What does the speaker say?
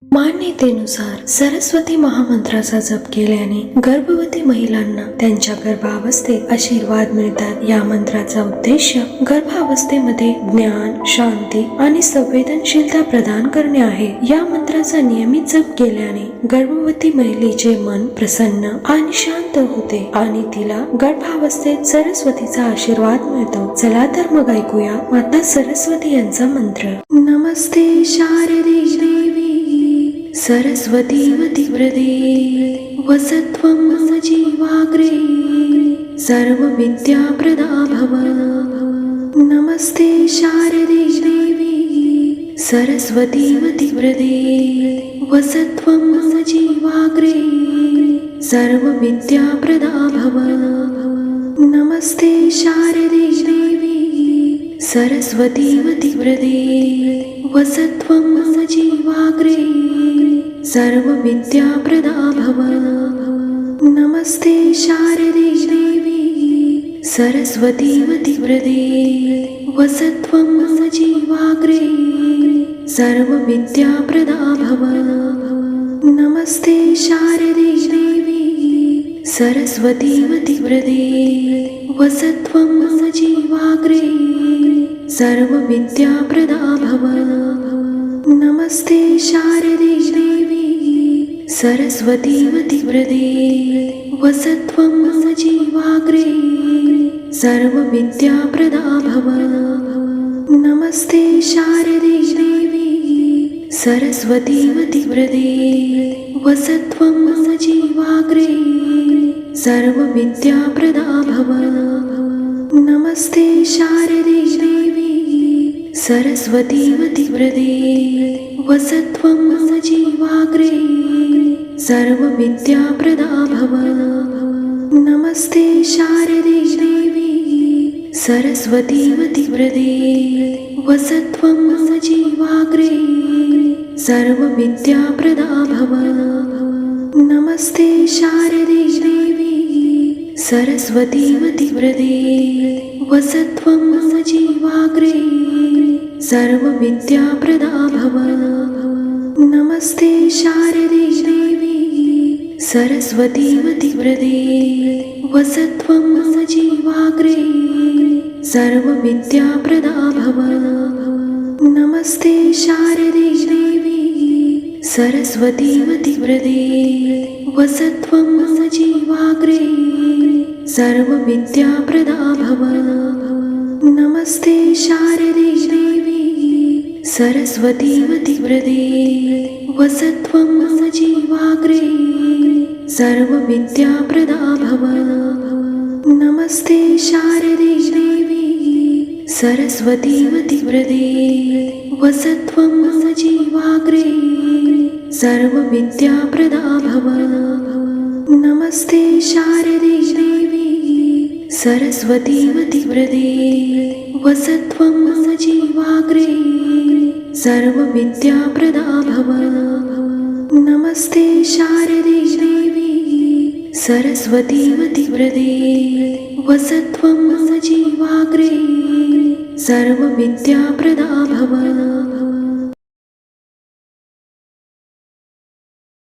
मान्यतेनुसार सरस्वती महामंत्राचा जप केल्याने गर्भवती महिलांना त्यांच्या गर्भावस्थेत आशीर्वाद मिळतात. या मंत्राचा उद्देश गर्भावस्थेमध्ये ज्ञान, शांती आणि संवेदनशीलता प्रदान करणे आहे. या मंत्राचा नियमित जप केल्याने गर्भवती महिलेचे मन प्रसन्न आणि शांत होते आणि तिला गर्भावस्थेत सरस्वतीचा आशीर्वाद मिळतो. चला तर मग ऐकूया माता सरस्वती यांचा मंत्र. नमस्ते शारदे देवी सरस्वती प्रदे वसत्वं मम जीवाग्रे सर्वविद्याप्रदा भव. नमस्ते शारदे देवी सरस्वती प्रदे वसत्वं मम जीवाग्रे सर्वविद्याप्रदा भव. नमस्ते शारदे देवी सरस्वती प्रदे वसत्वं मम जीवाग्रे सर्वविद्याप्रदा भव. नमस्ते शारदे देवी सरस्वती प्रदे वसत्वं मम जीवाग्रे सर्वविद्याप्रदा भव. नमस्ते शारदे देवी सरस्वती प्रदे वसत्वं मम जीवाग्रे सर्वविद्याप्रदा भव. नमस्ते शारदे देवी सरस्वती प्रदे वसत्वं मम जीवाग्रे सर्वविद्याप्रदा भव. नमस्ते शारदे देवी सरस्वती प्रदे वसत्वं मम जीवाग्रे सर्वविद्याप्रदा भव. नमस्ते शारदे देवी सरस्वती प्रदे वसत्वं मम जीवाग्रे सर्वविद्याप्रदा भव. नमस्ते शारदे देवी सरस्वती प्रदे वसत्वं मम जीवाग्रे सर्वविद्याप्रदा भव. नमस्ते शारदे देवी सरस्वती प्रदे वसत्वं मम जीवाग्रे सर्वविद्याप्रदा भव. नमस्ते शारदे देवी सरस्वती प्रदे वसत्वं मम जीवाग्रे सर्वविद्याप्रदा भव. नमस्ते शारदे देवी सरस्वती प्रदे वसत्वं मम जीवाग्रे सर्वविद्याप्रदा भव. नमस्ते शारदे देवी सरस्वती प्रदे वसत्वं मम जीवाग्रे सर्वविद्याप्रदा भव. नमस्ते शारदे देवी सरस्वती प्रदे वसत्वं मम जीवाग्रे सर्वविद्याप्रदा भव. नमस्ते शारदे देवी सरस्वती प्रदे वसत्वं मम जीवाग्रे सर्वविद्याप्रदा भव. नमस्ते शारदे देवी सरस्वती प्रदे वसत्वं मम जीवाग्रे सर्वविद्याप्रदा भव.